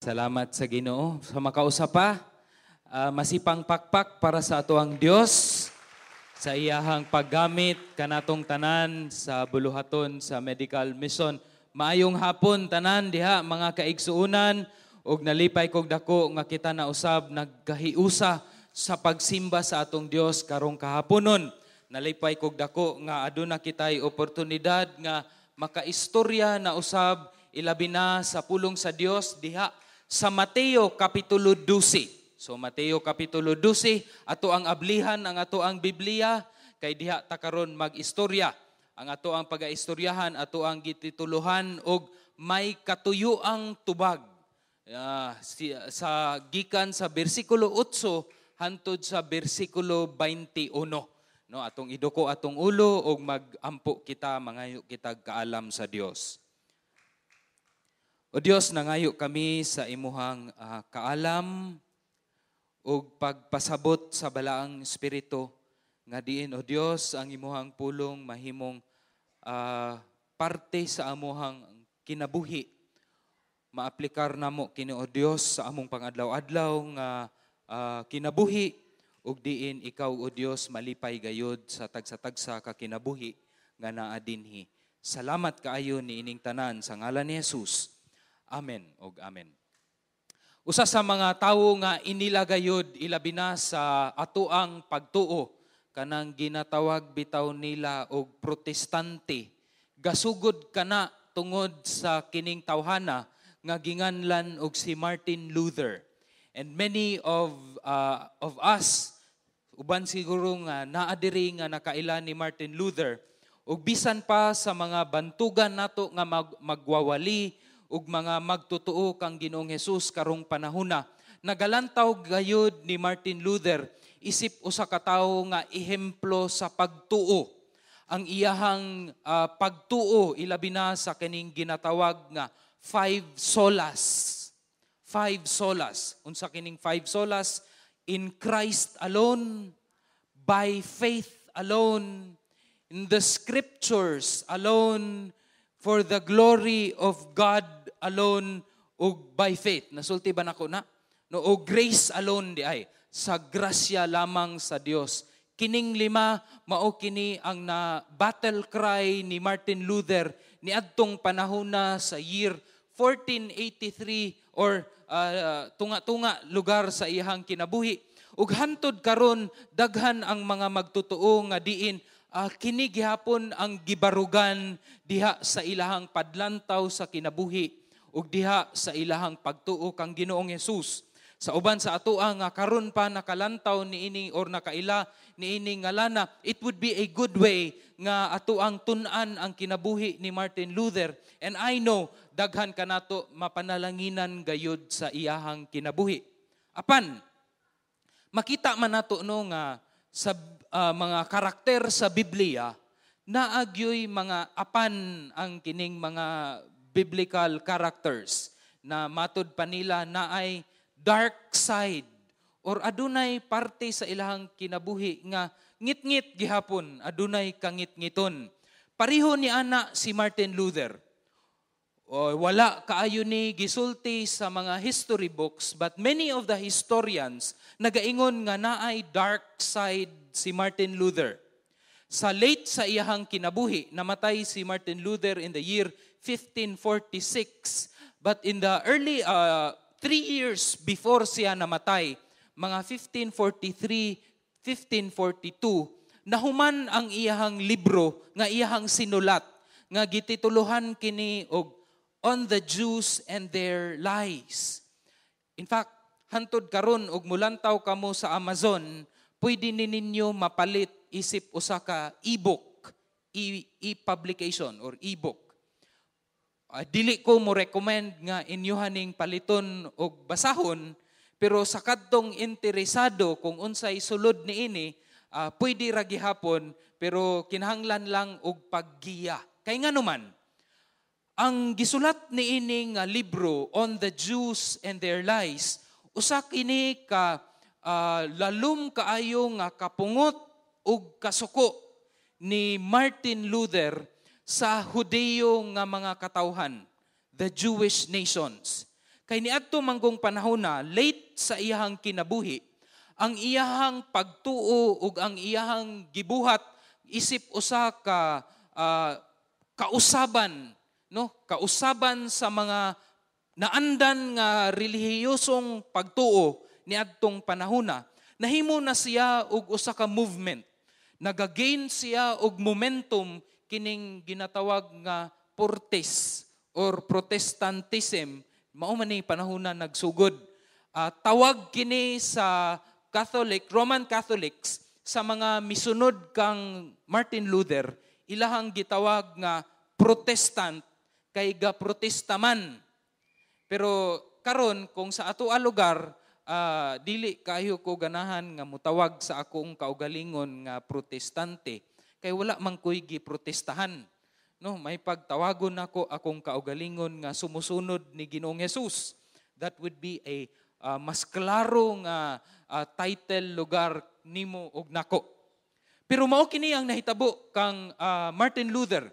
Salamat sa Ginoo sa makausapa. Masipang pakpak para sa atoang Dios sa iyahang paggamit kanatong tanan sa buluhaton sa medical mission. Maayong hapon tanan diha mga kaigsuunan ug nalipay kog dako nga kita na usab nagkahiusa sa pagsimba sa atong Dios karong kahaponon. Nalipay kog dako nga aduna kitay oportunidad nga makaistorya na usab ilabi na sa pulong sa Dios diha sa Mateo Kapitulo 12. So Mateo Kapitulo 12, ato ang ablihan ang ato ang Biblia, kay diha ta karon mag-istorya. Ang ato ang pag-aistoryahan, ato ang gitituluhan og may katuyuang tubag. Sa gikan sa bersikulo 8 hantod sa bersikulo 21. No, atong iduko atong ulo og magampo kita mangayo kita kaalam sa Dios. O Dios, nangayo kami sa imuhang kaalam o pagpasabot sa balaang espiritu nga diin, O Dios, ang imuhang pulong mahimong parte sa amuhang kinabuhi. Maaplikar namo kini, O Dios, sa among pangadlaw-adlaw nga kinabuhi ug diin ikaw, O Dios, malipay gayud sa tagsa-tagsa ka kinabuhi nga naa dinhi. Salamat kaayo ni ining tanan sa ngalan ni Jesus. Amen og amen. Usa sa mga tawo nga inilagayod ilabi na sa atoang pagtuo kanang ginatawag bitaw nila og protestante. Gasugod kana tungod sa kining tawhana nga ginganlan og si Martin Luther. And many of us uban siguro nga naa diri nga nakaila ni Martin Luther ug bisan pa sa mga bantugan nato nga magwawali ug mga magtutuo kang Ginoong Hesus karong panahona. Nagalantaw gayud ni Martin Luther isip usa ka tawo nga ehemplo sa pagtuo. Ang iyahang pagtuo ilabi na sa kining ginatawag nga 5 solas. 5 solas. Unsa kining 5 solas? In Christ alone, by faith alone, in the scriptures alone, for the glory of God alone, ug by faith. Nasulti ba nako na? No, o grace alone di ay. Sa grasya lamang sa Dios. Kining lima, mao kini ang na battle cry ni Martin Luther ni adtong panahona sa year 1483 or tunga-tunga lugar sa iyang kinabuhi. Ug hantod karon daghan ang mga magtutuo nga diin kini gihapon ang gibarugan diha sa ilahang padlantaw sa kinabuhi ug diha sa ilahang pagtuo kang Ginoong Hesus. Sa uban sa atoa nga karon pa nakalantaw niini or nakaila niini nga lana, it would be a good way nga atoang tun-an ang kinabuhi ni Martin Luther. And I know daghan kanato mapanalanginan gayud sa iyahang kinabuhi. Apan makita man nato no nga sa mga karakter sa Biblia, naagyoy mga apan ang kining mga biblical characters na matud pa nila na ay dark side or adunay parte sa ilahang kinabuhi nga ngit-ngit gihapon, adunay kangit-ngiton. Pareho ni ana si Martin Luther. Wala kaayo ni gisulti sa mga history books, but many of the historians nagaingon nga naay dark side si Martin Luther. Sa late sa iyahang kinabuhi, namatay si Martin Luther in the year 1546. But in the early 3 years before siya namatay, mga 1543, 1542, nahuman ang iyahang libro nga iyahang sinulat nga gitituluhan kini og On the Jews and Their Lies. In fact, hantod karon og mulantaw kamo sa Amazon, pwede ninyo mapalit isip usa ka e-book, e-publication or e-book. Dili ko mo recommend nga inyohaning paliton og basahon, pero sa kadtong interesado kung unsay sulod niini, pwede ra gihapon, pero kinahanglan lang og paggiya. Kay nganuman, ang gisulat niini nga libro On the Jews and Their Lies, usa kini ka lalum kaayo nga kapungot ug kasuko ni Martin Luther sa Hudeo nga mga katawhan, the Jewish nations. Kay niadto manggong panahon na late sa iyahang kinabuhi, ang iyahang pagtuo ug ang iyahang gibuhat isip usa ka kausaban, no? Kausaban sa mga naandan nga relihiyosong pagtuo niadtong panahona. Nahimo na siya og usa ka movement. Nagagain siya og momentum kining ginatawag nga Portes or Protestantism. Mao man ni panahona nagsugod. Tawag kini sa Roman Catholics sa mga misunod kang Martin Luther, ilahang gitawag nga Protestant kay ga protestaman. Pero karon kung sa atoa lugar, dili kayo ko ganahan nga mutawag sa akong kaugalingon nga protestante kay wala man ko'y giprotestahan. No, may pagtawagon nako akong kaugalingon nga sumusunod ni Ginoong Hesus. That would be a mas klaro nga title lugar nimo og nako. Pero mao kini ang nahitabo kang Martin Luther.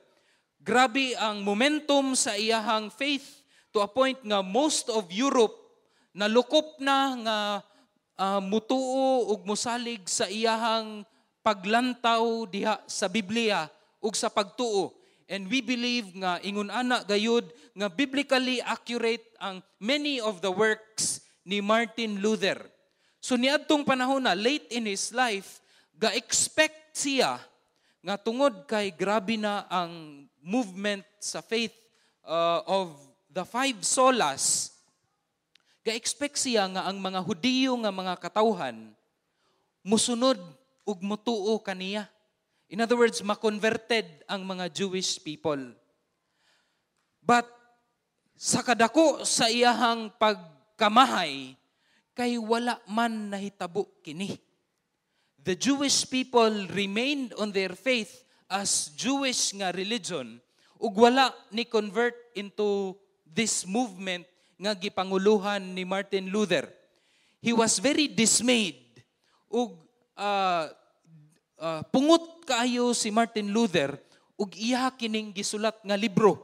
Grabe ang momentum sa iyahang faith to a point nga most of Europe nalukop na nga mutuo ug mosalig sa iyahang paglantaw diha sa Biblia ug sa pagtuo. And we believe nga ingon ana gayud nga biblically accurate ang many of the works ni Martin Luther. So niadtong panahon na late in his life, ga-expect siya nga tungod kay grabe na ang movement sa faith of the five solas, ga-expect siya nga ang mga Hudiyo nga mga katawhan musunod ug mutuo kaniya. In other words, makonverted ang mga Jewish people. But sa kadako sa iyahang pagkamahay, kay wala man nahitabo kini. The Jewish people remained on their faith as Jewish nga religion ug wala ni convert into this movement nga gipanguluhan ni Martin Luther. He was very dismayed ug pungot kaayo si Martin Luther ug iya kining gisulat nga libro.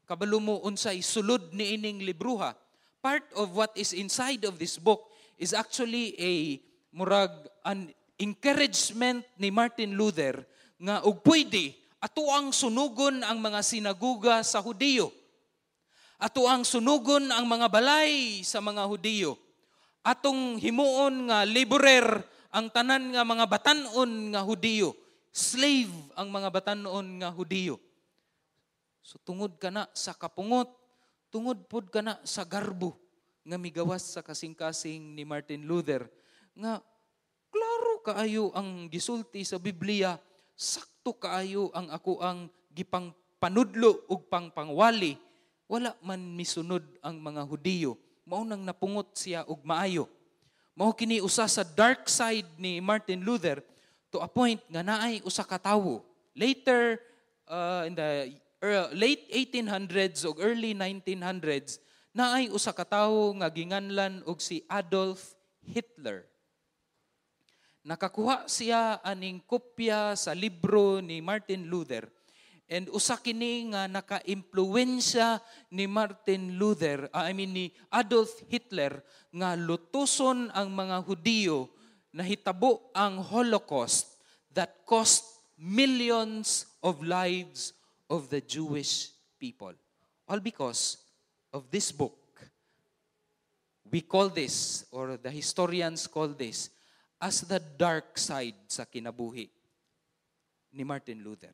Kabalo mo unsay sulod ni ining libruha. Part of what is inside of this book is actually an encouragement ni Martin Luther nga ug pwede ato ang sunugon ang mga sinaguga sa Hudiyo. Ato ang sunugon ang mga balay sa mga Hudiyo. Atong himuon nga laborer ang tanan nga mga batan-on nga Hudiyo. Slave ang mga batan-on nga Hudiyo. So tungod kana sa kapungot, tungod pod kana sa garbo nga migawas sa kasing-kasing ni Martin Luther nga klaro kaayo ang gisulti sa Biblia, sakto kaayo ang ako ang gipang panudlo ug pangpangwali, wala man misunod ang mga Hudiyo. Mao nang napungot siya og maayo. Mao kini usa sa dark side ni Martin Luther to a point nga naay usa ka tawo. Later in the late 1800s o early 1900s, naay usa ka tawo nga ginganlan og si Adolf Hitler. Nakakuha siya aning kopya sa libro ni Martin Luther. And usa kini nga naka-impluwensya ni ni Adolf Hitler nga lutuson ang mga Hudiyo na hitabo ang Holocaust that cost millions of lives of the Jewish people. All because of this book. We call this, or the historians call this, as the dark side sa kinabuhi ni Martin Luther.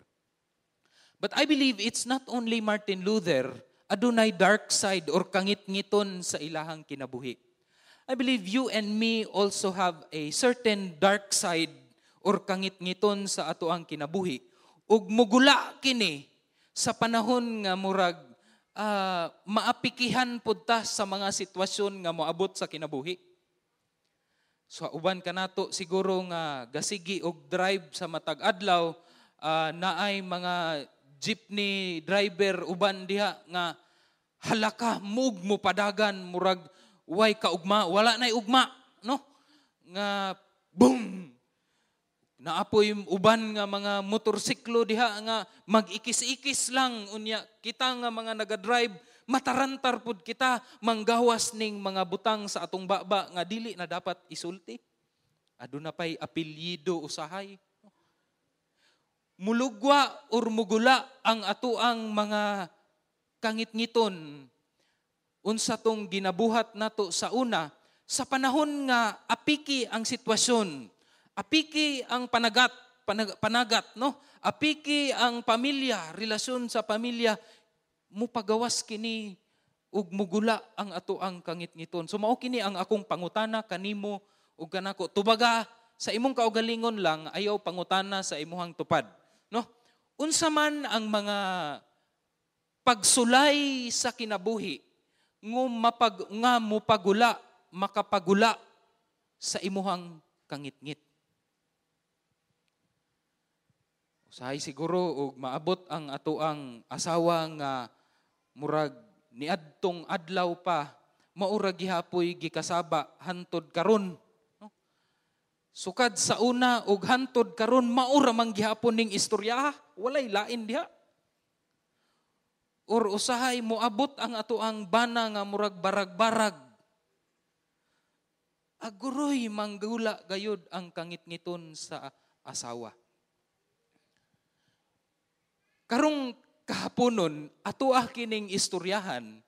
But I believe it's not only Martin Luther adunay dark side or kangit-ngiton sa ilahang kinabuhi. I believe you and me also have a certain dark side or kangit-ngiton sa atoang kinabuhi. Ug mugula kini sa panahon nga murag maapikihan pud ta sa mga sitwasyon nga moabot sa kinabuhi. So uban kanato siguro nga gasigi og drive sa matag adlaw, naay mga jeepney driver uban diha nga halaka mug mo padagan murag way kaugma, wala nay ugma, no? Nga boom. Naapoy uban nga mga motorsiklo diha nga mag-ikis-ikis lang unya kita nga mga naga-drive Matarantar pud kita manggawas ning mga butang sa atong baba nga dili na dapat isulti. Aduna pay apelyido usahay. Mulugwa or mugula ang atuang mga kangitngiton. Unsa tong ginabuhat nato sa una, sa panahon nga apiki ang sitwasyon, apiki ang panagat, no? Apiki ang pamilya, relasyon sa pamilya, mupagawas kini ug mugula ang atoang kangitngiton. So mao kini ang akong pangutana kanimo ug kanako. Tubaga sa imong kaugalingon lang ayaw pangutana sa imuhang tupad, no? Unsa man ang mga pagsulay sa kinabuhi nga mupagula, makapagula sa imuhang kangitngit. Usahay siguro og maabot ang atoang asawa nga murag niadtong adlaw pa maura gihapoy gikasaba hantod karon, no? Sukad sa una og hantod karon maura man gihapon ning istorya, walay lain diha. Or usahay moabot ang atoang bana nga murag barag-barag. Aguroy manggula gayud ang kangitngiton sa asawa. Karong kahaponon atoa kining istoryahan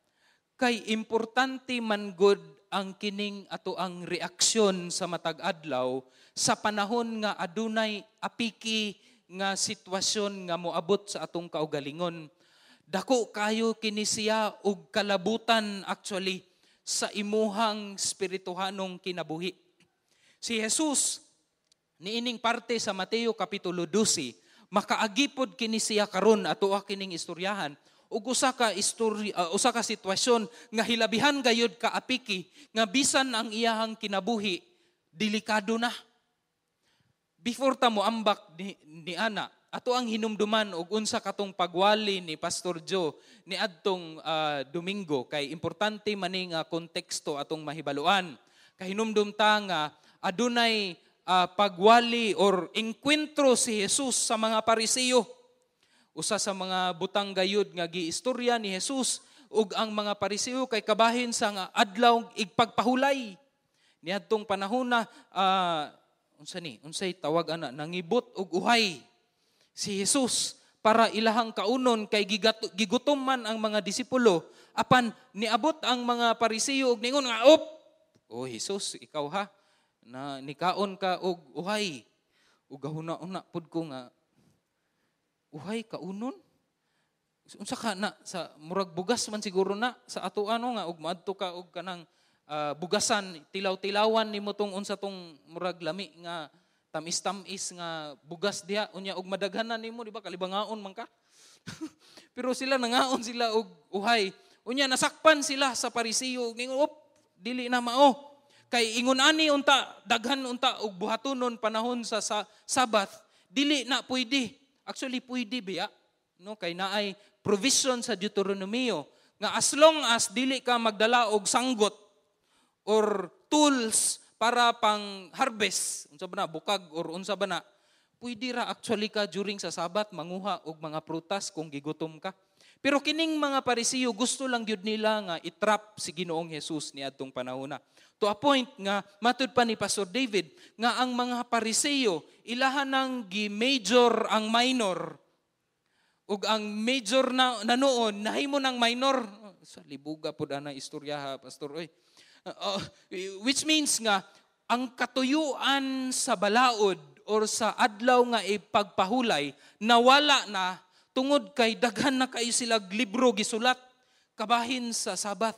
kay importante man gud ang kining atoang reaksyon sa matag adlaw sa panahon nga adunay apiki nga sitwasyon nga moabot sa atong kaugalingon. Dako kayo kini siya og kalabutan actually sa imuhang spirituhanong kinabuhi. Si Jesus niining parte sa Mateo kapitulo 12, makaagipod kini siya karon atoa kining istoryahan ug usa ka sitwasyon nga hilabihan gayud ka apiki nga bisan ang iyahang kinabuhi delikado na. Before ta mo ambak ni ana, ato ang hinumduman og unsa katong pagwali ni Pastor Joe ni adtong Domingo kay importante maning konteksto atong mahibaluan. Kay hinumdum ta nga adunay pagwali or enkwentro si Jesus sa mga Pariseo. Usa sa mga butang gayud nga giistorya ni Jesus ug ang mga Pariseo kay kabahin sa nga adlaw igpagpahulay. Niadtong panahon na unsay tawag ana nangibot og uhay si Jesus para ilahang kaunon kay gigutom man ang mga disipulo apan niabot ang mga Pariseo og ningon nga Jesus ikaw ha na nikaon ka og uhay ug gahuna-una pud ko nga uhay kaunon unsa ka na sa murag bugas man siguro na sa ato nga ug maadto ka og kanang bugasan tilaw-tilawan nimo tong unsa tong murag lami nga tamis-tamis nga bugas diha unya og madaghanan nimo di ba kalibangaon man ka. Pero sila nangaon sila og uhay. Unya nasakpan sila sa Pariseo ningon dili na mao. Kay ingon ani unta daghan unta og buhatonon panahon sa Sabat dili na pwede. Actually pwede biya no kay naay provision sa Deuteronomio nga as long as dili ka magdala og sanggot or tools para pang harvest, unsa ba na bukag or unsa ba na, pwede ra actually ka during sa Sabat manguha og mga prutas kung gigutom ka. Pero kining mga Pariseo gusto lang gyud nila nga itrap si Ginoong Hesus niadtong panahon na. To a point nga matud pa ni Pastor David nga ang mga Pariseo ilahan nang gi-major ang minor. Ug ang major na noon nahimo nang minor. Sa libuga pud ana istorya ha pastor oy. Which means nga ang katuyuan sa balaod or sa adlaw nga ipagpahulay nawala na tungod kay daghan na kayo sila libro gisulat kabahin sa Sabat.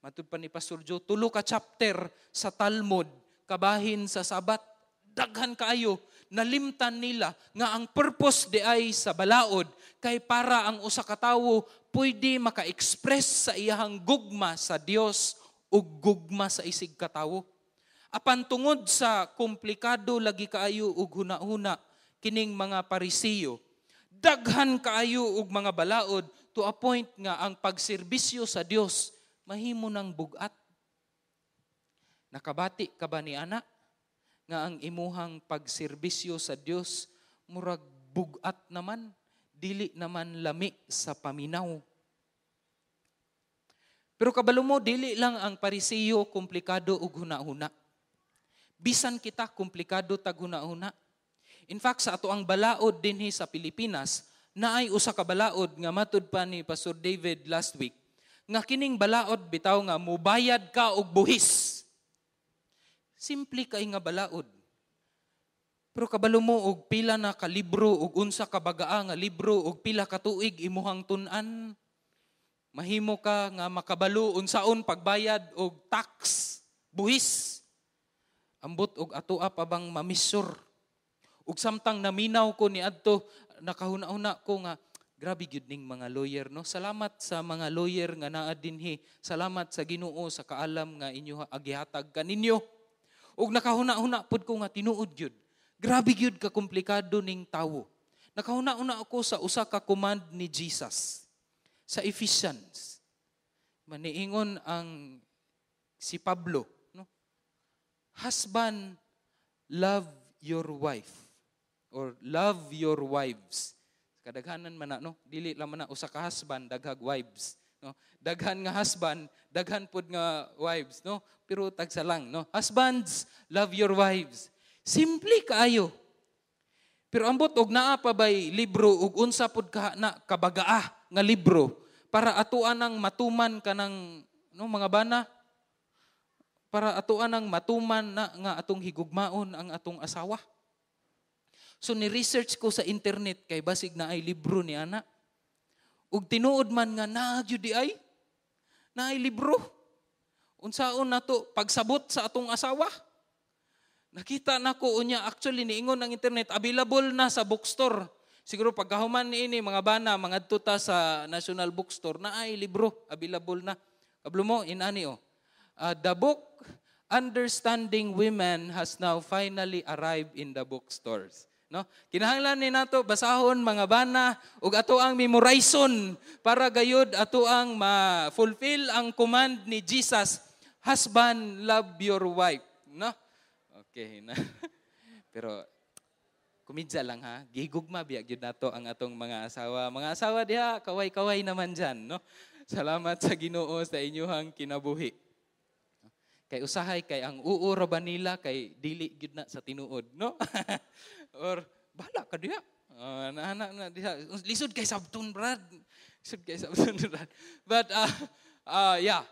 Matud pa ni Pastor Joe 3 ka chapter sa Talmud kabahin sa Sabat. Daghan kaayo nalimtan nila nga ang purpose di ay sa balaod kay para ang usa ka tawo pwede maka-express sa iyahang gugma sa Dios ug gugma sa isig katawo. Apan tungod sa komplikado lagi kaayo ug hunahuna kining mga Pariseo, daghan kaayo ug mga balaod to a point nga ang pagserbisyo sa Dios mahimo nang bugat. Nakabati ka ba ni ana nga ang imuhang pagserbisyo sa Dios murag bugat naman, dili naman lami sa paminaw. Pero kabalo mo, dili lang ang Parisiyo komplikado ug huna-huna. Bisan kita komplikado tag huna-huna. In fact, sa ato ang balaod dinhi sa Pilipinas, naay usa ka balaod nga matud pa ni Pastor David last week, nga kining balaod bitaw nga mubayad ka og buhis. Simple kay nga balaod. Pero kabalo mo og pila na ka libro og unsa ka bagaa nga libro og pila ka tuig imuhang tun-an. Mahimo ka nga makabalo unsaon pagbayad og tax, buhis. Ambot og atoa pa bang mamisur. Ug samtang naminaw ko ni adto, nakahuna-una ko nga grabe gyud ning mga lawyer, no. Salamat sa mga lawyer nga naa dinhi. Salamat sa Ginoo sa kaalam nga inyo agihatag kaninyo. Ug nakahuna-una pud ko nga tinuod gyud. Grabe gyud ka komplikado ning tawo. Nakahuna-una ako sa usa ka command ni Jesus sa Ephesians. Maniingon ang si Pablo, no? Husband, love your wife or love your wives. Kadaghanan man na, no? Dili lang man na usa ka husband daghag wives, no? Daghan nga husband, daghan pud nga wives, no? Pero tagsa lang, no? Husbands, love your wives. Simple kaayo. Pero ambot og naa pa bay libro ug unsa pud ka na kabagaa nga libro para atuan ang matuman kanang no mga bana, para atuan ang matuman na nga atong higugmaon ang atong asawa. So ni-research ko sa internet kay basig na ay libro ni ana. Ug tinuod man nga naa gyud di ay naay libro. Unsaon nato pagsabot sa atong asawa? Nakita nako unya actually niingon ang internet available na sa bookstore. Siguro pagkahuman niini mga bana mangadto ta sa National Bookstore na ay libro available na. Kablo mo inani the book Understanding Women has now finally arrived in the bookstores. No? Kinahanglan ni nato basahon mga bana ug ato ang memorizon para gayud ato ang ma-fulfill ang command ni Jesus, husband love your wife, no? Okay na. Pero kumidja lang ha, gigugma biya gyud nato ang atong mga asawa. Mga asawa diha kaway-kaway naman diyan, no? Salamat sa Ginoo sa inyong kinabuhi. Kay usahay kay ang uo ra ba nila kay dili gyud na sa tinuod, no? Or bala ka diha. Naanak na diha. Lisod kay sabton brad. Lisod kay sabton brad. But yeah.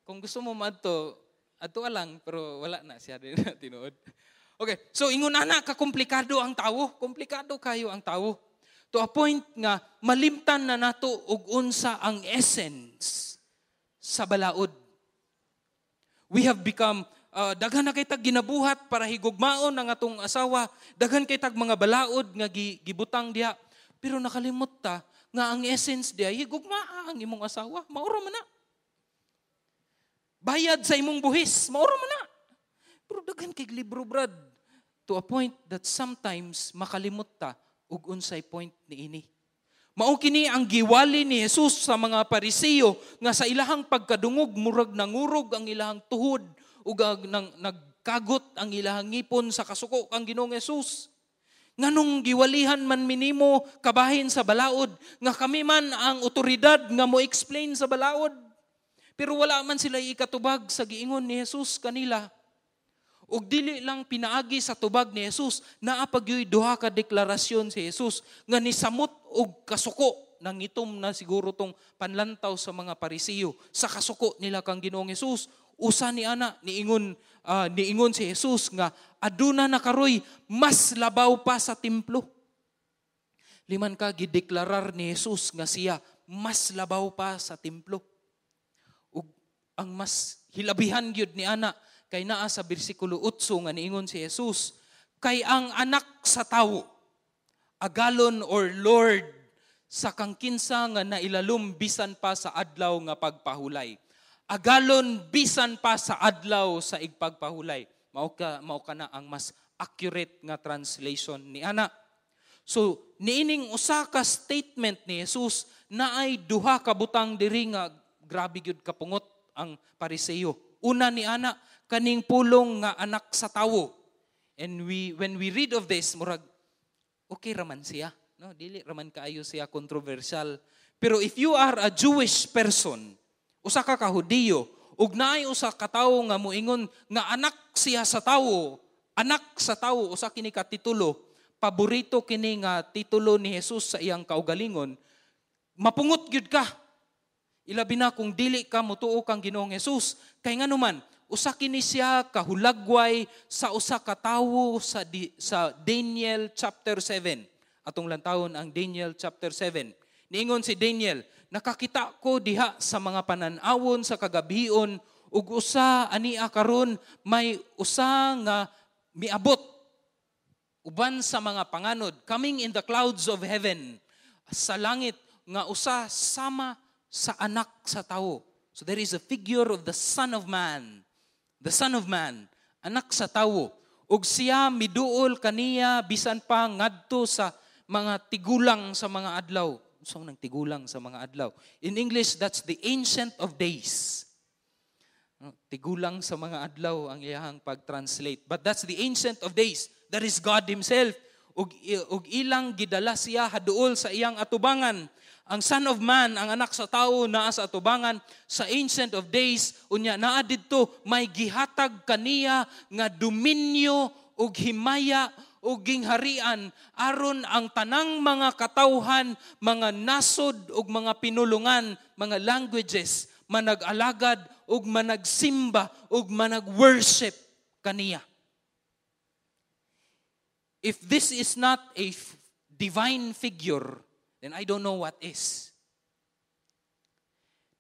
Kung gusto mo madto, ato lang pero wala na siya din na tinuod. Okay, so ingon ana ka komplikado ang tawo. Komplikado kayo ang tawo. To a point nga malimtan na nato og unsa ang essence sa balaod. We have become daghan na kay tag ginabuhat para higugmaon ang atong asawa, daghan kay tag mga balaod nga gibutang diha, pero nakalimot ta nga ang essence diha higugmaa ang imong asawa, maura man na. Bayad sa imong buhis, maura man na. Pero daghan kay libro brad to a point that sometimes makalimot ta ug unsay point niini. Mao kini ang giwali ni Jesus sa mga Parisiyo nga sa ilahang pagkadungog murag nangurog ang ilahang tuhod ug nagkagot ang ilahang ngipon sa kasuko kang Ginoong Jesus. Nganong giwalihan man minimo kabahin sa balaod nga kami man ang otoridad nga mo explain sa balaod. Pero wala man sila ikatubag sa giingon ni Jesus kanila. Ug dili lang pinaagi sa tubag ni Jesus, naa pagyoy duha ka deklarasyon si Jesus nga nisamot og kasuko nang itom na siguro tong panlantaw sa mga Parisiyo sa kasuko nila kang Ginoong Jesus. Usa ni ana niingon si Jesus nga aduna na karoy mas labaw pa sa templo. Liman ka gideklarar ni Jesus nga siya mas labaw pa sa templo. Ug ang mas hilabihan gyud ni ana kay naa sa bersikulo 8 nga niingon si Jesus, kay ang anak sa tawo, agalon or Lord, sa kangkinsa nga nailalom bisan pa sa adlaw nga pagpahulay. Agalon bisan pa sa adlaw sa igpagpahulay. Mao ka na ang mas accurate nga translation ni ana. So, niining usa ka statement ni Jesus na ay duha ka butang diri nga grabe gyud kapungot ang Pariseyo. Una ni ana, kaning pulong nga anak sa tawo. And when we read of this, murag, okay raman siya. No? Dili raman kaayo siya controversial. Pero if you are a Jewish person, usa ka Hudiyo, ug naay usa ka tawo nga moingon nga anak siya sa tawo, anak sa tawo, usa kini ka titulo, paborito kini nga titulo ni Jesus sa iyang kaugalingon, mapungot gyud ka. Ilabi na kung dili ka motuo kang Ginoong Jesus. Kay nganuman, usa kini siya kahulagway sa usa ka tawo sa Daniel chapter 7. Atong lantawon ang Daniel chapter 7. Niingon si Daniel, nakakita ko diha sa mga panan-awon sa kagabion ug usa ania karon may usa nga miabot uban sa mga panganod coming in the clouds of heaven sa langit nga usa sama sa anak sa tawo. So there is a figure of the Son of Man. The Son of Man, anak sa tawo. Ug siya miduol kaniya bisan pa ngadto sa mga tigulang sa mga adlaw. So nang tigulang sa mga adlaw. In English, that's the Ancient of Days. Tigulang sa mga adlaw ang iyahang pag-translate. But that's the Ancient of Days. That is God Himself. Ug ilang gidala siya haduol sa iyang atubangan. Ang Son of Man, ang anak sa tao naa sa atubangan sa Ancient of Days, unya naa didto may gihatag kaniya nga dominyo ug himaya ug gingharian aron ang tanang mga katawhan, mga nasod ug mga pinulungan, mga languages manag-alagad ug managsimba ug manag-worship kaniya. If this is not a divine figure, then I don't know what is.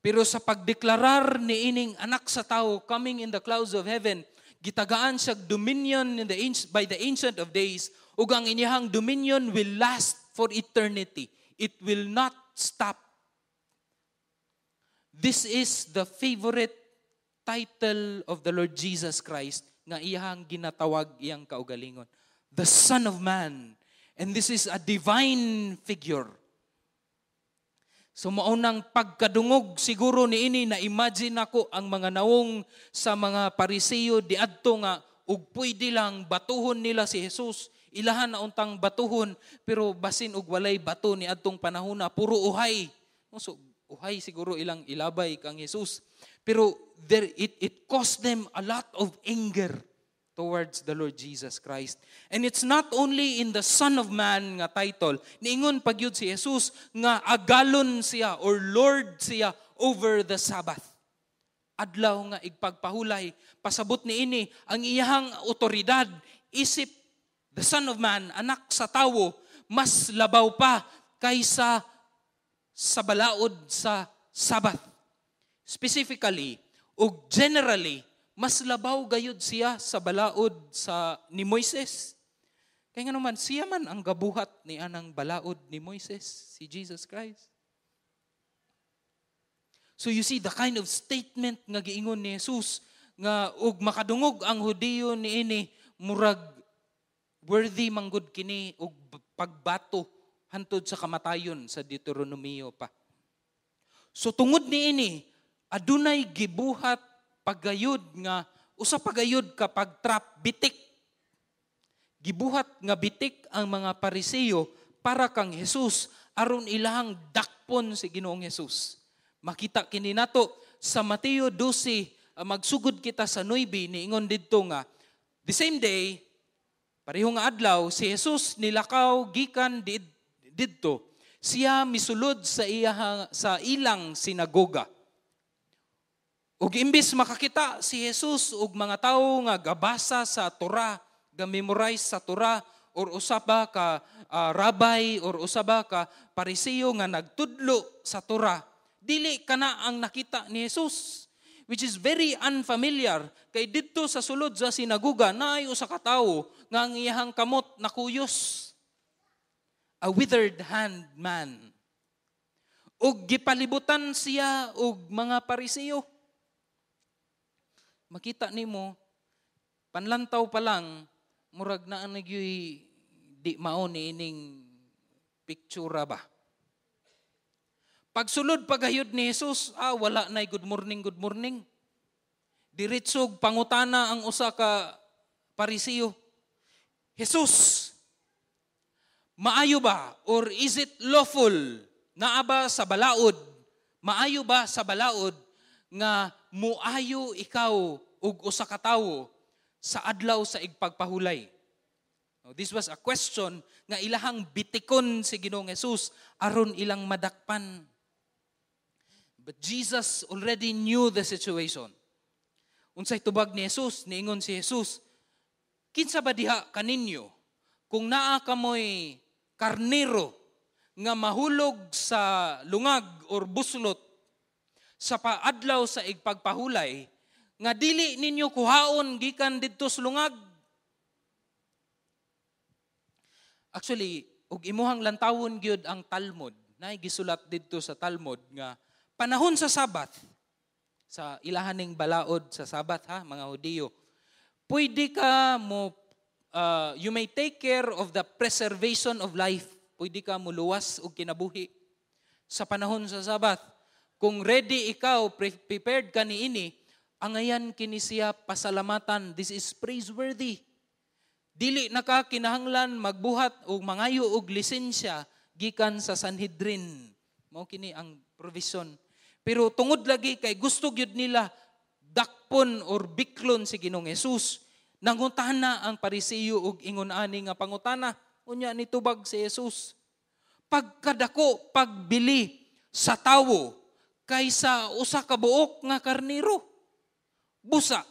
Pero sa pagdeklarar ni ining anak sa tao coming in the clouds of heaven, gitagaan siya dominion by the Ancient of Days, ug ang inyahang dominion will last for eternity. It will not stop. This is the favorite title of the Lord Jesus Christ nga iyahang ginatawag iyang kaugalingon. The Son of Man. And this is a divine figure. So maunang pagkadungog siguro niini na imagine ako ang mga nawong sa mga Pariseo diadto nga ug pwede lang batuhon nila si Jesus. Ilahan na untang batuhon pero basin ug walay bato ni adtong panahon na puro uhay. So uhay siguro ilang ilabay kang Jesus. Pero it caused them a lot of anger towards the Lord Jesus Christ. And it's not only in the Son of Man nga title, niingon pagyud si Jesus nga agalon siya or Lord siya over the Sabbath. Adlaw nga igpagpahulay, pasabot niini ang iyahang otoridad, isip the Son of Man, anak sa tawo, mas labaw pa kaysa sa balaod sa Sabbath. Specifically, o generally, mas labaw gayud siya sa balaod ni Moises. Kaya nga naman, siya man ang gabuhat ni anang balaod ni Moises, si Jesus Christ. So you see the kind of statement nga giingon ni Jesus nga ug makadungog ang Hudiyo niini murag worthy manggod kini og pagbato hantod sa kamatayon sa Deuteronomio pa. So tungod niini adunay gibuhat pagayod nga usa pagayod kapag trap bitik. Gibuhat nga bitik ang mga Pariseo para kang Jesus aron ilahang dakpon si Ginoong Jesus. Makita kini nato sa Mateo 12, magsugod kita sa 9 niingon didto nga the same day pareho nga adlaw si Jesus nilakaw gikan didto. Siya misulod sa ilang sinagoga. Ug imbis makakita si Jesus ug mga tawo nga gabasa sa Torah, ga-memorize sa Torah or usaba ka rabbi or usaba ka Pariseo nga nagtudlo sa Torah, dili kana ang nakita ni Jesus, which is very unfamiliar. Kay didto sa sulod sa sinagoga naay usa ka tawo nga ang iyahang kamot nakuyos. A withered hand man. Ug gipalibutan siya og mga Pariseo. Makita nimo panlantaw pa lang murag na nagyoy di mao ni ining pictura ba. Pagsulod pagayod ni Jesus, wala nay good morning, good morning. Diretsog pangutana ang usa ka Pariseo. Jesus, maayo ba or is it lawful naa ba sa balaod? Maayo ba sa balaod nga muayo ikaw ug usa ka tawo sa adlaw sa igpagpahulay? This was a question nga ilahang bitikon si Ginoong Hesus aron ilang madakpan. But Jesus already knew the situation. Unsay tubag ni Hesus, niingon si Hesus, kinsa ba diha kaninyo kung naa kamoy karnero nga mahulog sa lungag or buslot sa paadlaw sa igpagpahulay, nga dili ninyo kuhaon gikan didto sa lungag? Actually, ug imuhang lantawon gyud ang Talmud. Nay gisulat didto sa Talmud nga panahon sa Sabat, sa ilahaning balaod sa Sabat ha, mga Hudiyo, pwede ka mo, you may take care of the preservation of life. Pwede ka mo luwas og kinabuhi sa panahon sa Sabat. Kung ready ikaw, prepared ka niini, angayan kini siya pasalamatan. This is praiseworthy. Dili na ka kinahanglan magbuhat o mangayo og lisensya gikan sa Sanhedrin. Mao kini ang provision. Pero tungod lagi kay gusto gyud nila dakpon or biklon si Ginoong Hesus, nangutana ang Pariseo og ingon ani nga pangutana. Unya nitubag si Hesus, pagkadako pagbili sa tawo kaysa usa ka buok nga karnero. Busa.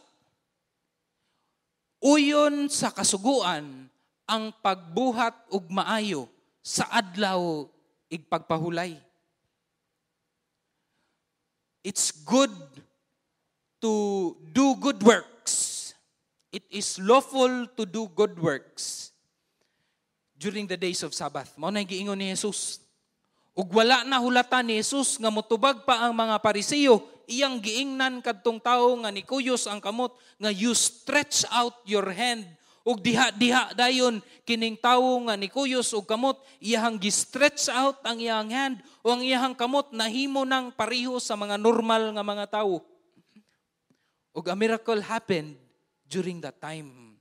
Uyon sa kasuguan ang pagbuhat ug maayo sa adlaw igpagpahulay. It's good to do good works. It is lawful to do good works during the days of Sabbath. Mao na giingon ni Jesus. Ug wala na hulatan ni Jesus nga motubag pa ang mga Pariseo, iyang giingnan kadtong tawo nga nikuyos ang kamot nga you stretch out your hand ug diha dayon kining tawo nga nikuyos og kamot, iyang gi-stretch out ang iyang hand o ang iyang kamot nahimo nang pareho sa mga normal nga mga tawo. Ug a miracle happened during that time.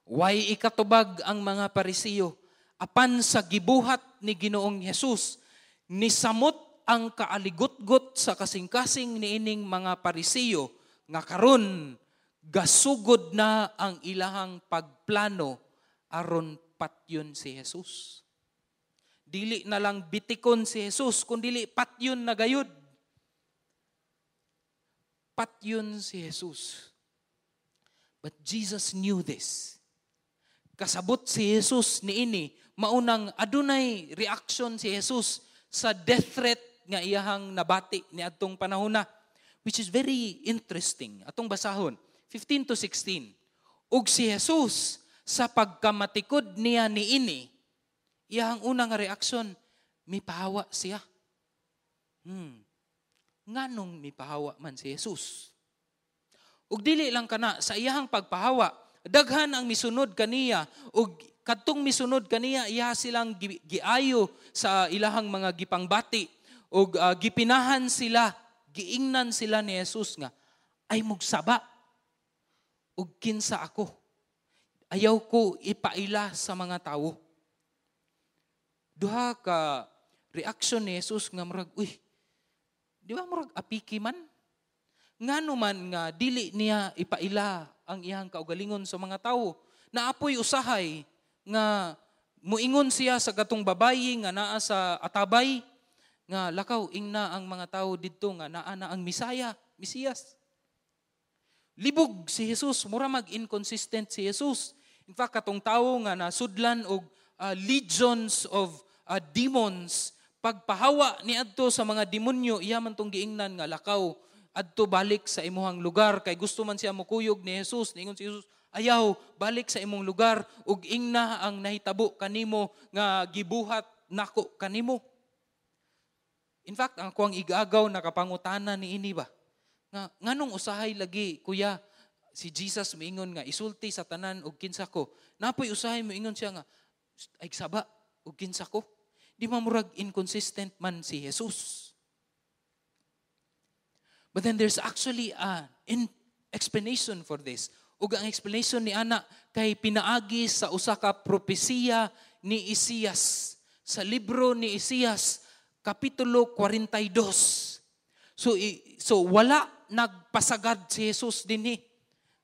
Why ikatubag ang mga Pariseo? Apan sa gibuhat ni Ginoong Hesus, nisamot ang kaaligot-got sa kasing-kasing niining mga Pariseo nga karon gasugod na ang ilahang pagplano aron patyon si Hesus. Dili na lang bitikon si Hesus, kundi patyon na gayud. Patyon si Hesus. But Jesus knew this. Kasabot si Jesus niini, maunang adunay reaction si Jesus sa death threat nga iyahang nabati ni adtong panahon na, which is very interesting. Atong basahon, 15 to 16. Ug si Jesus sa pagkamatikod niya niini, iyahang unang reaksyon, mipahawa siya. Nganong mipahawa man si Jesus? Ug dili lang kana sa iyahang pagpahawa, daghan ang misunod kaniya ug kadtong misunod kaniya iya silang giayo sa ilahang mga gipangbati ug gipinahan sila, giingnan sila ni Jesus nga ay mugsaba ug kinsa ako. Ayaw ko ipaila sa mga tawo. Duha ka reaction ni Jesus nga murag, di ba murag apiki man? Ngano man nga dili niya ipaila ang iyang kaugalingon sa mga tawo. Naapoy usahay nga muingon siya sa gatong babayi nga naa sa atabay nga lakaw ingna ang mga tawo didto nga naa na ang Mesiyas. Libog si Jesus, mura mag-inconsistent si Jesus. In fact, katong tawo nga nasudlan og legions of demons, pagpahawa ni adto sa mga demonyo, iya man tong giingnan nga lakaw adto balik sa imuhang lugar kay gusto man siya mukuyog ni Jesus. Niingon si Jesus, ayaw balik sa imong lugar ug ingna ang nahitabo kanimo nga gibuhat nako kanimo. In fact, ang kuang igagaw nakapangutana ni ini ba nga nganong usahay lagi kuya si Jesus miingon nga isulti sa tanan og kinsa ko. Napoy usahay moingon siya nga ay saba og kinsa ko. Di mamurag inconsistent man si Jesus. But then there's actually an explanation for this. Ug ang explanation ni ana kay pinaagi sa usa ka propesiya ni Isaias. Sa libro ni Isaias, kapitulo 42. So wala nagpasagad si Jesus dinhi.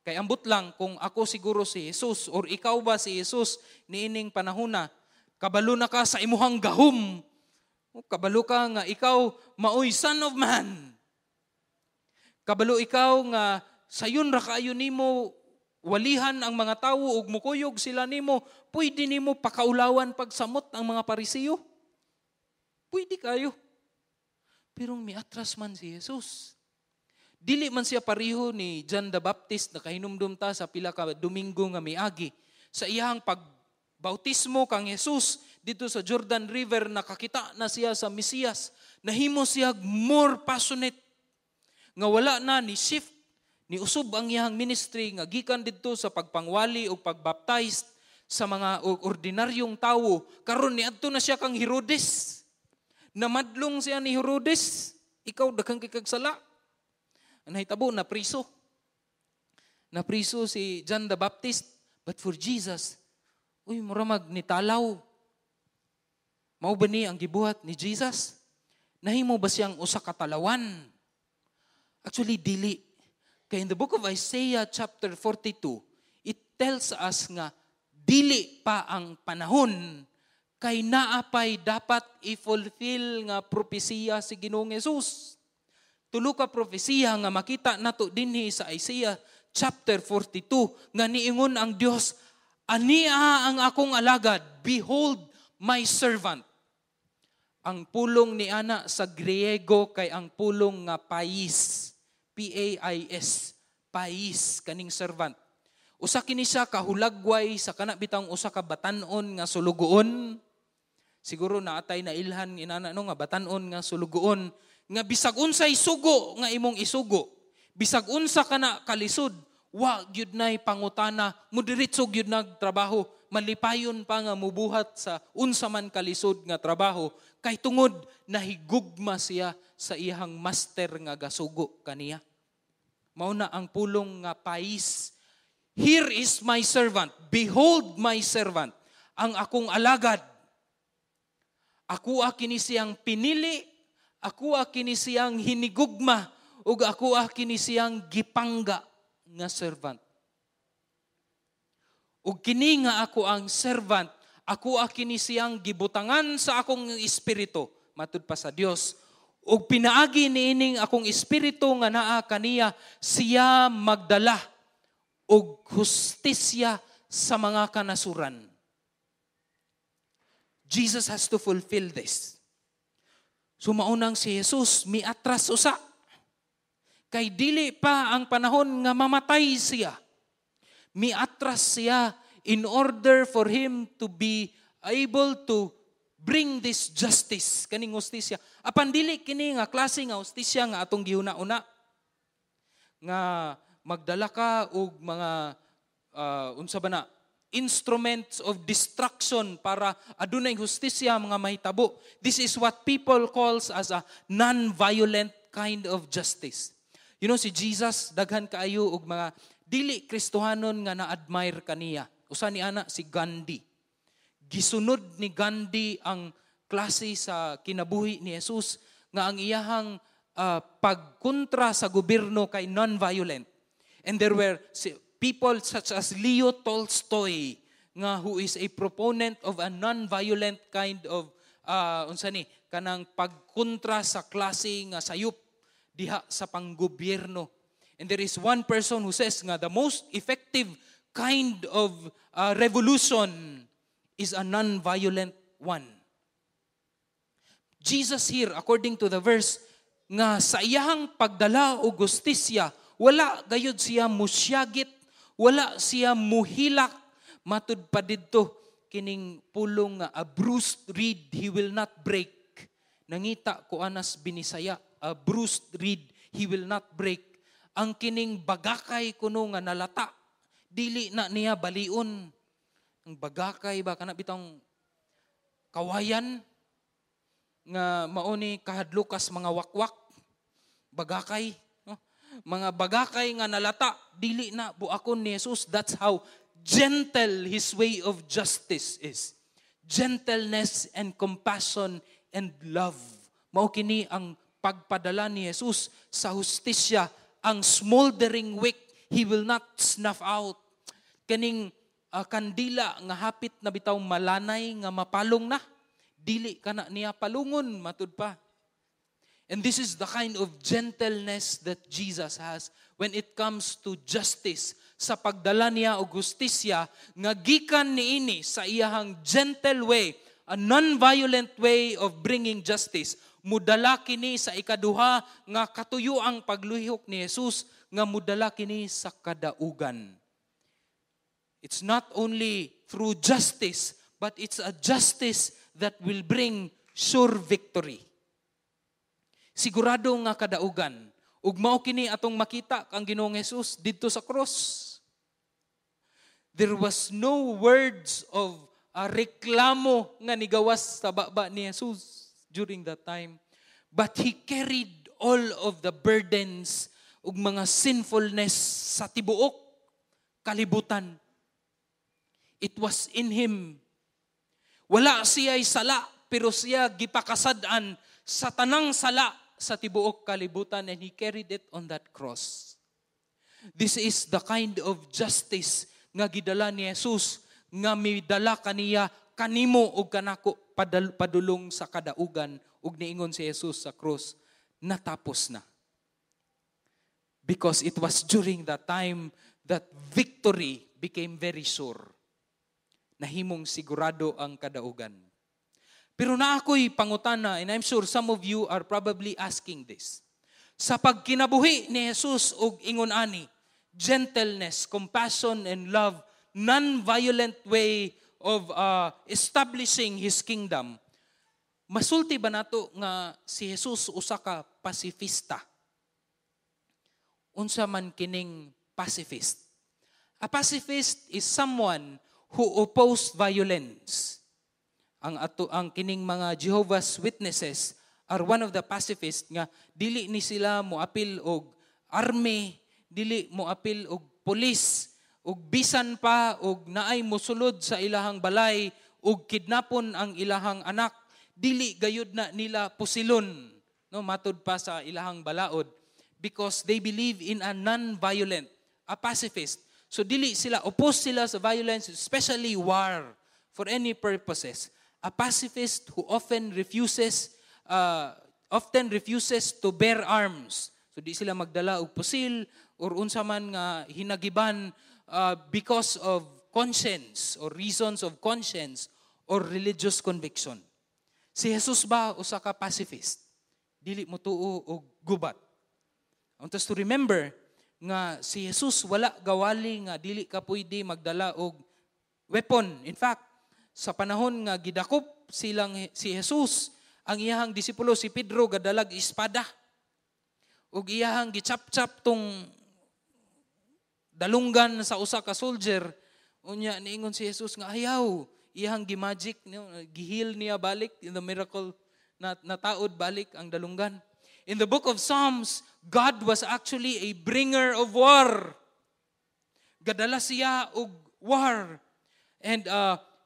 Kay ambot lang kung ako siguro si Jesus or ikaw ba si Jesus niining panahona, kabalo na ka sa imuhang gahom. Kabalo ka nga ikaw maoy son of man. Kabalo ikaw nga sayon ra kaayo nimo walihan ang mga tawo ug mukuyog sila nimo, pwede nimo pakaulawan pagsamot ang mga Parisiyo. Pwede kayo. Pero miatras man si Jesus. Dili man siya pareho ni John the Baptist na kahinumdum ta sa pila ka Domingo nga miagi. Sa iyang pagbautismo kang Jesus dito sa Jordan River, nakakita na siya sa Mesiyas. Nahimo siya more passionate. Nga wala na ni shift, ni usub ang iyang ministry nga gikan dito sa pagpangwali o pagbaptize sa mga ordinaryong tawo. Karon niadto na siya kang Herodes. Namadlong siya ni Herodes. Ikaw daghang kikagsala. Nahitabo na priso. Na priso si John the Baptist. But for Jesus, muramag ni talaw. Mao ba ni ang gibuhat ni Jesus? Nahimo ba siyang usa ka talawan? Actually, dili. Kaya in the book of Isaiah chapter 42, it tells us nga dili pa ang panahon kay naapay dapat i-fulfill nga propesiya si Ginoong Hesus. Tulo ka propesiya nga makita nato dinhi sa Isaiah chapter 42 nga niingon ang Dios, ania ang akong alagad, behold my servant. Ang pulong ni ana sa Griego kay ang pulong nga pais, P-A-I-S, pais kaning servant. Usa kini siya kahulagway sa kana bitang usa ka batan-on nga sulugoon. Siguro naatay na ilhan inana no nga batan-on nga sulugoon nga bisag unsay sugo nga imong isugo, bisag unsa kana kalisod, wa gyud nay pangutana, mo diretso gyud nagtrabaho, malipayon pa nga mubuhat sa unsa man kalisod nga trabaho kay tungod nahigugma siya sa iyang master nga gasugo kaniya. Mao na ang pulong nga pais. Here is my servant, behold my servant, ang akong alagad. Ako kini siyang pinili, ako kini siyang hinigugma, ug ako kini siyang gipangga nga servant. Ug kini nga ako ang servant, ako kini siyang gibutangan sa akong espiritu, matud pa sa Dios. Ug pinaagi niining akong espiritu nga naa kaniya, siya magdala og hustisya sa mga kanasuran. Jesus has to fulfill this. So maunang si Jesus miatras usa. Kay dili pa ang panahon nga mamatay siya. Miatras siya in order for him to be able to bring this justice, kaning hustisya. Apan dili kini nga klase nga hustisya nga atong gihuna-una. Nga magdala ka og mga unsa ba na instruments of destruction para adunay hustisya mga mahitabo. This is what people calls as a non-violent kind of justice. You know, si Jesus daghan kaayo og mga dili Kristohanon nga na-admire kaniya. Usa ni ana si Gandhi. Gisunod ni Gandhi ang klase sa kinabuhi ni Jesus nga ang iyahang pagkontra sa gobyerno kay non-violent. And there were people such as Leo Tolstoy nga who is a proponent of a non-violent kind of kanang pagkontra sa klase nga sayop diha sa panggobyerno. And there is one person who says nga the most effective kind of revolution is a non-violent one. Jesus here, according to the verse, nga sa iyahang pagdala o gustisya, wala gayud siya musyagit, wala siya muhilak, matud pa didto kining pulong nga a bruised reed he will not break. Nangita ko anas binisaya, a bruised reed he will not break. Ang kining bagakay kuno nga nalata, dili na niya balion. Ang bagakay ba kana bitang kawayan nga mauni kahadlukas mga wakwak, bagakay, no? Mga bagakay nga nalata, dili na buakon ni Jesus. That's how gentle his way of justice is. Gentleness and compassion and love. Mao kini ang pagpadala ni Jesus sa hustisya, ang smoldering wick, He will not snuff out. Kaning kandila nga hapit na bitaw malanay nga mapalong na, dili kana niya palungon matud pa. And this is the kind of gentleness that Jesus has when it comes to justice. Sa pagdala niya og hustisya nga gikan niini sa iyahang gentle way, a non-violent way of bringing justice. Mudala kini sa ikaduha nga katuyoang paglihok ni Jesus nga mudala kini sa kadaugan. It's not only through justice, but it's a justice that will bring sure victory. Sigurado nga kadaugan. Ug mao kini atong makita kang Ginoong Hesus didto sa cross. There was no words of reklamo nga nigawas sa baba ni Jesus during that time. But He carried all of the burdens ug mga sinfulness sa tibuok kalibutan. It was in Him. Wala siya'y sala, pero siya gipakasadaan sa tanang sala sa tibuok kalibutan, and He carried it on that cross. This is the kind of justice nga gidala ni Jesus, nga midala kaniya kanimo og kanako padulong sa kadaugan, ug niingon si Jesus sa cross, natapos na. Because it was during that time that victory became very sure. Nahimong sigurado ang kadaugan. Pero na ako'y pangutana, and I'm sure some of you are probably asking this. Sa pagkinabuhi ni Jesus og ingon ani, gentleness, compassion, and love, non-violent way of establishing His kingdom, masulti ba nato nga si Jesus usa ka pacifista? Unsa man kining pacifist? A pacifist is someone who opposed violence. Ang kining mga Jehovah's Witnesses are one of the pacifists nga dili ni sila moapil og army, dili moapil og pulis, og bisan pa og naay mosulod sa ilahang balay og kidnapon ang ilahang anak, dili gayud na nila pusilon, no, matud pa sa ilahang balaod, because they believe in a non-violent, a pacifist. So dili sila, oppose sila sa violence, especially war, for any purposes. A pacifist who often refuses to bear arms. So di sila magdala og pusil or unsa man nga hinagiban because of conscience or reasons of conscience or religious conviction. Si Jesus ba usa ka pacifist? Dili mo tuo og gubat. I want us to remember nga si Jesus wala gawali nga dili ka pwede magdala og weapon. In fact, sa panahon nga gidakop silang si Jesus, ang iyahang disipulo si Pedro gadalag espada. Ug iyahang gichap-chap tong dalunggan sa usa ka soldier. Unya niingon si Jesus nga ayaw, iyahang gimagic, gihil niya balik in the miracle na nataod balik ang dalunggan. In the book of Psalms, God was actually a bringer of war. Gadala siya og war. And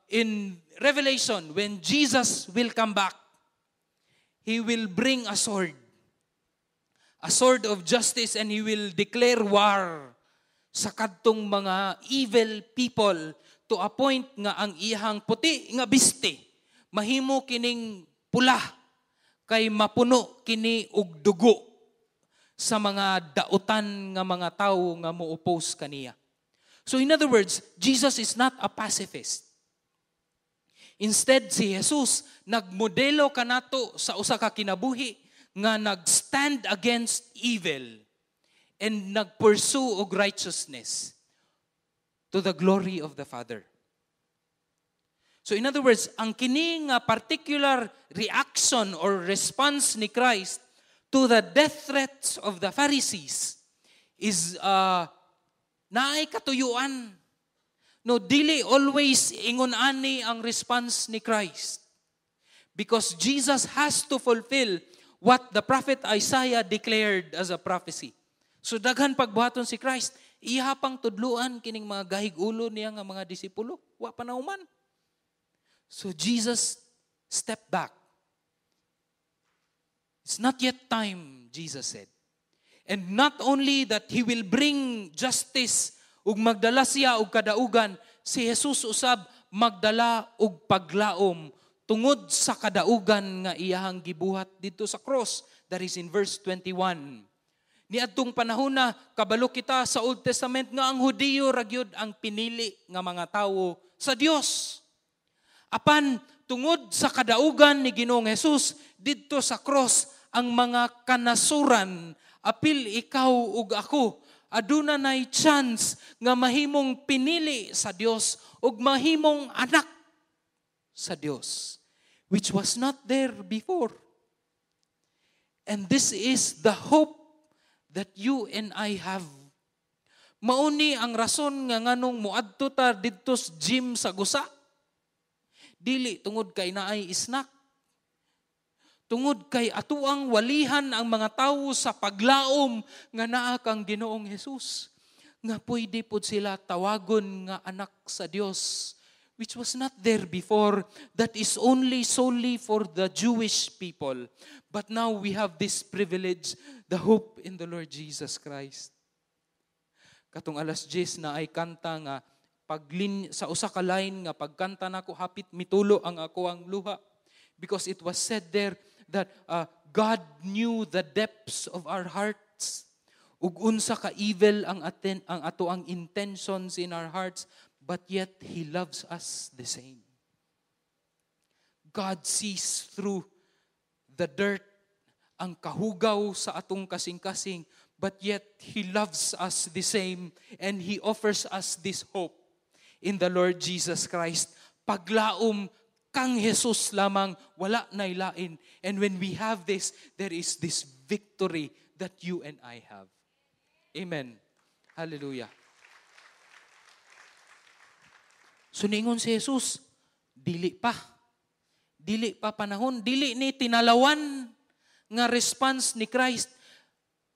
in Revelation, when Jesus will come back, He will bring a sword of justice, and He will declare war sa kadtong mga evil people to a point nga ang iyang puti nga biste mahimo kining pula kay mapuno kini og dugo sa mga dautan nga mga tawo nga mo-oppose kaniya. So in other words, Jesus is not a pacifist. Instead, si Jesus nagmodelo kanato sa usa ka kinabuhi nga nagstand against evil and nagpursue og righteousness to the glory of the Father. So in other words, ang kini nga particular reaction or response ni Christ to the death threats of the Pharisees is naay katuyuan. No, dili always ingon ani ang response ni Christ. Because Jesus has to fulfill what the prophet Isaiah declared as a prophecy. So daghan pagbuhaton si Christ, iha pang tudluan kining mga gahig-ulo niya nga mga disipulo, wa pa nauman. So Jesus stepped back. It's not yet time, Jesus said. And not only that He will bring justice ug magdala siya og kadaugan, si Jesus usab magdala og paglaom tungod sa kadaugan nga iyahang gibuhat dito sa cross. That is in verse 21. Niadtong panahon na kabalo kita sa Old Testament nga ang Hudiyo ra gyud ang pinili nga mga tawo sa Dios. Apan tungod sa kadaugan ni Ginoong Hesus didto sa cross, ang mga kanasuran, apil ikaw ug ako, aduna nay chance nga mahimong pinili sa Dios ug mahimong anak sa Dios, which was not there before. And this is the hope that you and I have. Mauni ang rason nga nganong muadto ta didto sa gym sa gusa. Dili tungod kay naay snack. Tungod kay atuang walihan ang mga tawo sa paglaom nga naa kang Ginoong Hesus. Nga pwede pod sila tawagon nga anak sa Dios, which was not there before. That is only solely for the Jewish people. But now we have this privilege, the hope in the Lord Jesus Christ. Katong alas 10 na ay kanta nga sa usa ka line nga pagkanta nako hapit mitulo ang ako ang luha, because it was said there that God knew the depths of our hearts ug unsa ka evil ang ato ang intentions in our hearts, but yet He loves us the same. God sees through the dirt, ang kahugaw sa atong kasing-kasing, but yet He loves us the same, and He offers us this hope in the Lord Jesus Christ. Paglaom kang Jesus lamang, wala nay lain. And when we have this, there is this victory that you and I have. Amen. Hallelujah. So ningon si Jesus, dili pa panahon, dili ni tinalawan nga response ni Christ.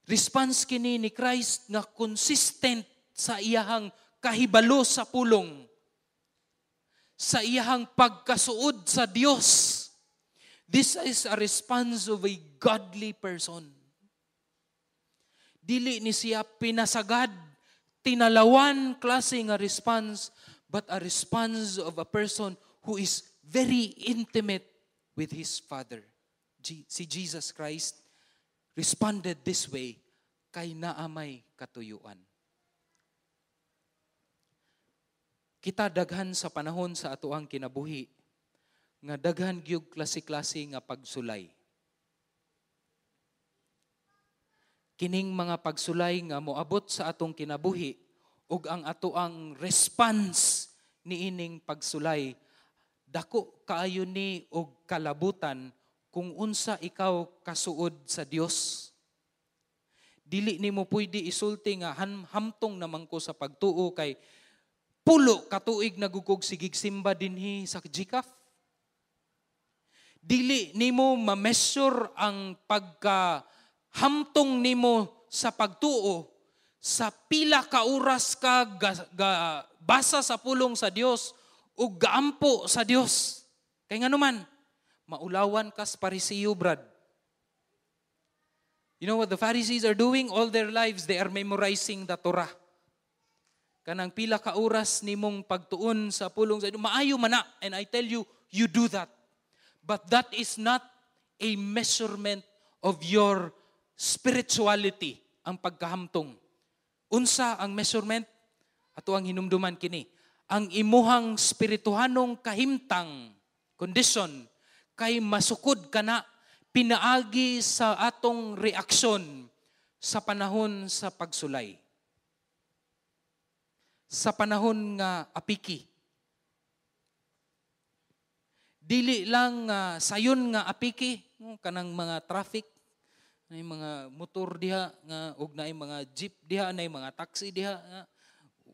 Response kini ni Christ nga consistent sa iyahang kahibalo sa pulong, sa iyahang pagkasuod sa Dios. This is a response of a godly person. Dili ni siya pinasagad, tinalawan klase nga response, but a response of a person who is very intimate with his Father. Si Jesus Christ responded this way kay naamay katuyuan. Kita daghan sa panahon sa atoang kinabuhi nga daghan gyud klase-klase nga pagsulay. Kining mga pagsulay nga moabot sa atong kinabuhi ug ang atoang response niining pagsulay, dako kaayo ni og kalabutan kung unsa ikaw kasuod sa Dios. Dili nimo pwede isulti nga hamtong naman ko sa pagtuo kay pulo katuig nagugog sigig simba dinhi sa GCAF. Dili nimo ma-measure ang pagkahamtong nimo sa pagtuo sa pila ka oras ka basa sa pulong sa Dios o gaampo sa Dios. Kay ngano man, maulawan kas Pariseo, brad. You know what the Pharisees are doing? All their lives, they are memorizing the Torah. Kanang pila ka oras nimong pagtuon sa pulong sa Dios, maayo man na. And I tell you, you do that. But that is not a measurement of your spirituality, ang pagkahamtong. Unsa ang measurement? Ato ang hinumduman kini. Ang imuhang spirituhanong kahimtang, condition, kay masukod ka na, pinaagi sa atong reaksyon sa panahon sa pagsulay. Sa panahon nga apiki. Dili lang sayon nga apiki, kanang mga traffic, nay mga motor diha nga ug naay mga jeep diha, nay mga taxi diha nga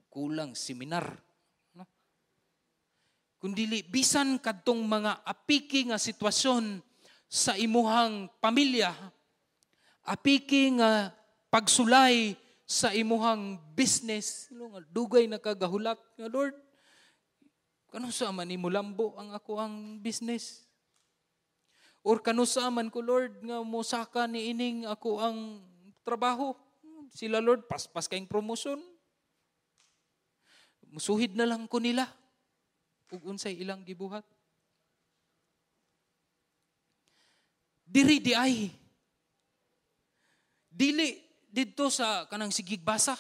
kulang seminar, no? Kundili bisan kadtong mga apiki nga sitwasyon sa imuhang pamilya, apiki nga pagsulay sa imuhang business, dugay na kagahulat nga Lord, kanang sa man nimo lambo ang ako ang business. Or kanusaman ko, Lord, nga mosaka ni ining ako ang trabaho. Sila, Lord, paspas kayong promotion. Musuhid na lang ko nila. Ug unsay ilang gibuhat. Diri di ay. Dili didto sa kanang sigig basa.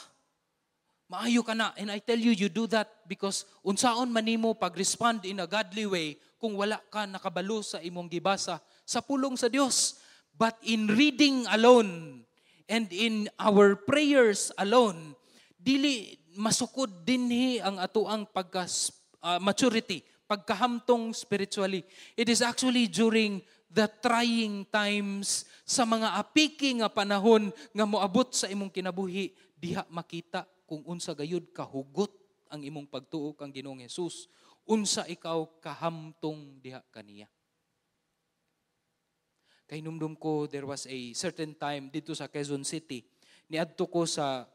Maayo ka na. And I tell you, you do that because unsaon manimo pag-respond in a godly way kung wala ka nakabalo sa imong gibasa sa pulong sa Dios. But in reading alone and in our prayers alone, dili masukod dinhi ang atoang maturity, pagkahamtong spiritually. It is actually during the trying times, sa mga apiki nga panahon nga moabot sa imong kinabuhi, diha makita kung unsa gayud kahugot ang imong pagtuo kang Ginoong Hesus. Unsa ikaw kahamtong diha kaniya. Kay numdum ko, there was a certain time dito sa Quezon City, niadto ko sa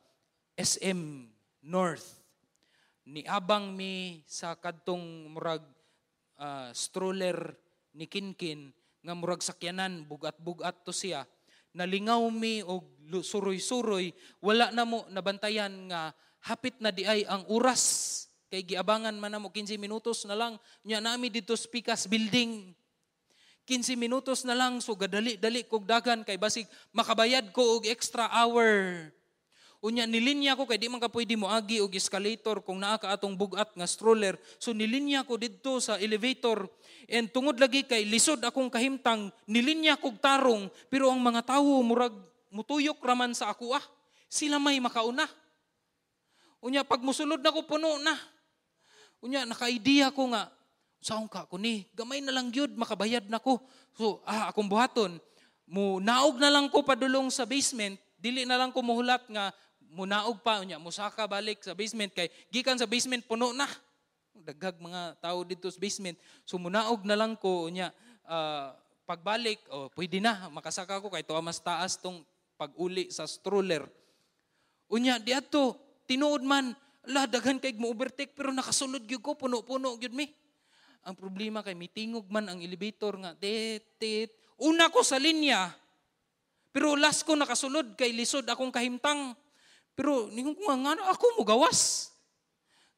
SM North. Niabang mi sa kadtong murag stroller ni Kinkin, nga murag sakyanan, bugat-bugat to siya. Nalingaw mi og suroy-suroy, wala na mo nabantayan nga hapit na di ay ang oras. Kay giabangan man na mo 15 minutos na lang. Nya nami dito sa Picas Building. 15 minutos na lang, so gadali-dali kog dagan kay basig makabayad ko og extra hour. Unya nilinya ko kay di man ka pwede mo agi og escalator kung naa ka atong bugat nga stroller. So nilinya ko didto sa elevator and tungod lagi kay lisod akong kahimtang, nilinya kog tarong pero ang mga tawo murag mutuyok raman sa ako Sila may makauna. Unya pag musulod nako puno na. Unya naka-idea ko nga saong ka ko ni gamay na lang gyud makabayad nako. So akong buhaton mo naog na lang ko padulong sa basement, dili na lang ko muhulat nga munaog pa unya musaka balik sa basement kay gikan sa basement puno na. Daghag mga tao dito sa basement. So munaog na lang ko unya pagbalik pwede na makasaka ko kay tuwa mas taas tong pag-uli sa stroller. Unya diadto tinuod man daghan kay mo-overtake pero nakasulod gyud ko puno-puno gyud mi. Ang problema kay mitingog man ang elevator nga tit. Una ko sa linya. Pero last ko nakasulod kay lisod akong kahimtang. Pero ningon ko nga ako mo gawas.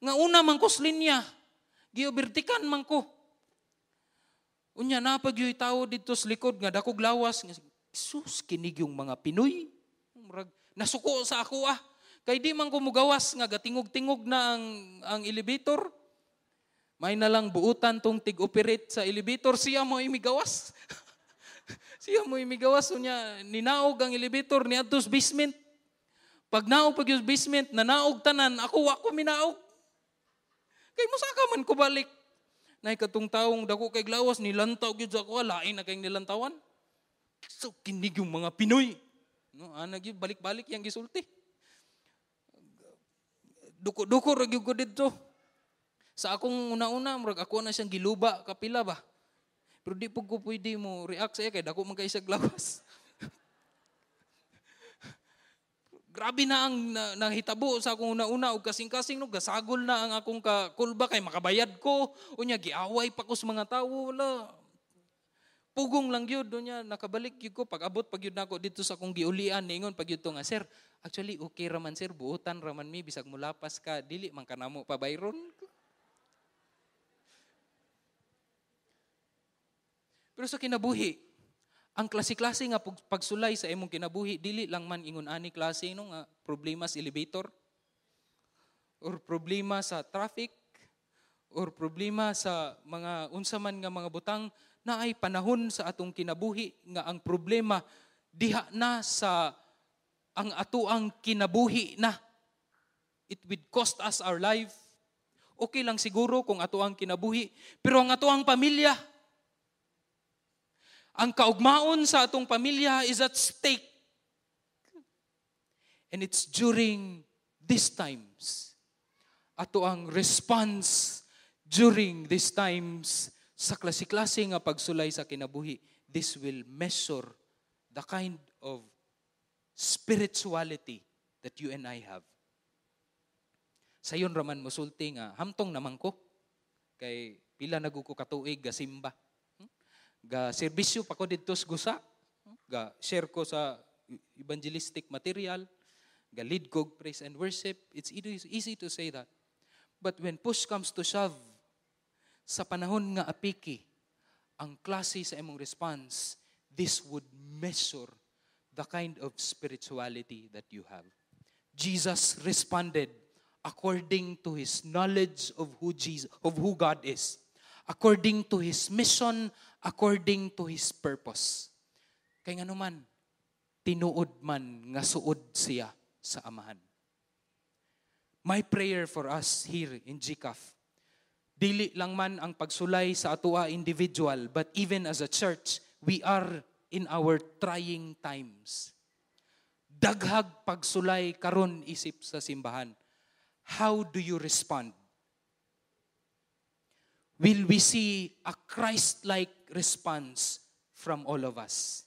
Nga una man ko sa linya. Giobertikan man ko. Unya napag yung tao dito sa likod nga dakog lawas. Sus, kinig yung mga Pinoy. Nasuko sa ako Kay di man ko mugawas nga gatingog-tingog na ang elevator. May na lang buutan tong tig-operate sa elevator, siya mo imigawas. Siya mo imigawas. Unya, ninaog ang elevator ni Atos basement. Pag naog pag yung basement, nanaog tanan, ako minaog. Kay musaka man ko balik. Nay katong taong dako kay glawas, nilantaw gyud sa ako, lain na kayong nilantawan. So, kinig yung mga Pinoy. No, gyud balik-balik yang gisulti. Duko-duko ra gyud ko didto. Sa akong una-una, murag ako na siyang giluba, kapila ba? Pero di po ko pwede mo react sa iya, kaya dako man kayo sa glawas. Grabe na ang nahitabo sa akong una-una, o kasing-kasing, no, gasagol na ang akong kulba, kay makabayad ko, unya, giaway pa ko sa mga tao, wala. Pugong lang yun, unya, nakabalik yun ko, pag-abot, pag yun ako dito sa akong giulian, ningon, pag yun to nga, sir, actually, okay raman, sir, buutan raman mi, bisag mulapas ka, dili, man ka na mo pabayron ko. Pero sa kinabuhi, ang klase-klase nga pagsulay sa imong kinabuhi, dili lang man ingon ani klase no nga problema sa elevator, or problema sa traffic, or problema sa mga unsa man nga mga butang, na ay panahon sa atong kinabuhi nga ang problema diha na sa ang atuang kinabuhi na. It would cost us our life. Okay lang siguro kung atuang kinabuhi, pero ang atuang pamilya, ang kaugmaon sa atong pamilya is at stake. And it's during these times, ato ang response during these times sa klase-klase nga pagsulay sa kinabuhi, this will measure the kind of spirituality that you and I have. Sayon raman musulti nga, hamtong naman ko, kay pila naguko katuig gasimba. Ga serbisyo pa ko dito sa gusa. Ga share ko sa evangelistic material. Ga lead ko praise and worship. It's easy to say that. But when push comes to shove, sa panahon nga apiki, ang klase sa imong response, this would measure the kind of spirituality that you have. Jesus responded according to his knowledge of who God is, according to his mission, according to his purpose. Kay nga naman, tinuod man nga suod siya sa Amahan. My prayer for us here in GCAF, dili lang man ang pagsulay sa atua individual, but even as a church, we are in our trying times. Daghag pagsulay karon isip sa simbahan. How do you respond? Will we see a Christ-like response from all of us?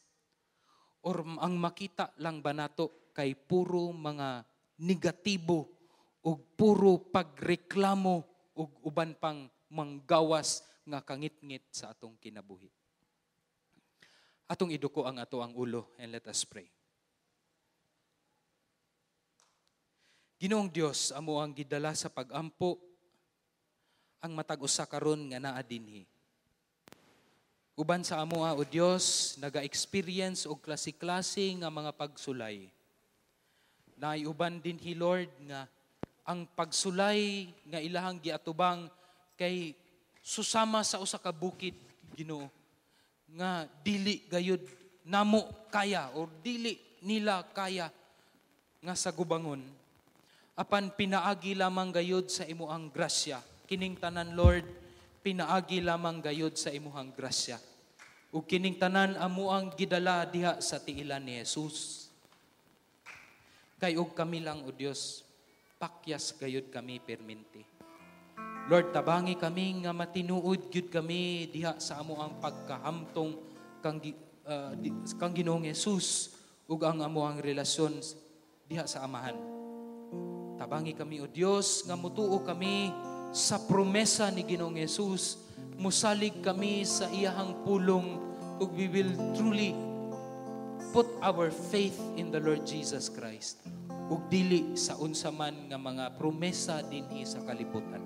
Or ang makita lang ba nato kay puro mga negatibo o puro pagreklamo o uban pang manggawas nga kangit-ngit sa atong kinabuhi? Atong iduko ang ato ang ulo and let us pray. Ginoong Dios, amo ang gidala sa pag-ampo ang matag usa karon nga naa dinhi. Uban sa amo o Dios, naga-experience og klase-klase nga mga pagsulay. Naay uban dinhi Lord nga ang pagsulay nga ilahang giatubang kay susama sa usa ka bukid, Ginoo, nga dili gayud namo kaya or dili nila kaya nga sa gubangon. Apan pinaagi lamang gayud sa imuhang grasya. Kining tanan, Lord, pinaagi lamang gayud sa imuhang grasya. Ug kining tanan amuang gidala diha sa tiilan ni Jesus. Kay og kami lang, o Dios, pakyas gayud kami perminti. Lord, tabangi kami nga matinuod gyud kami diha sa amuang pagkahamtong kang Ginoong Jesus ug ang amuang relasyon diha sa Amahan. Tabangi kami, o Dios, nga mutuo kami sa promesa ni Ginoong Jesus. Musalig kami sa iyahang pulong ug we will truly put our faith in the Lord Jesus Christ ug dili sa unsa man nga mga promesa dinhi sa kalibutan.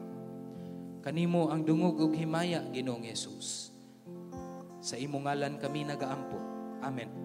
Kanimo ang dungog ug himaya, Ginoong Jesus. Sa imong ngalan kami nagaampo. Amen.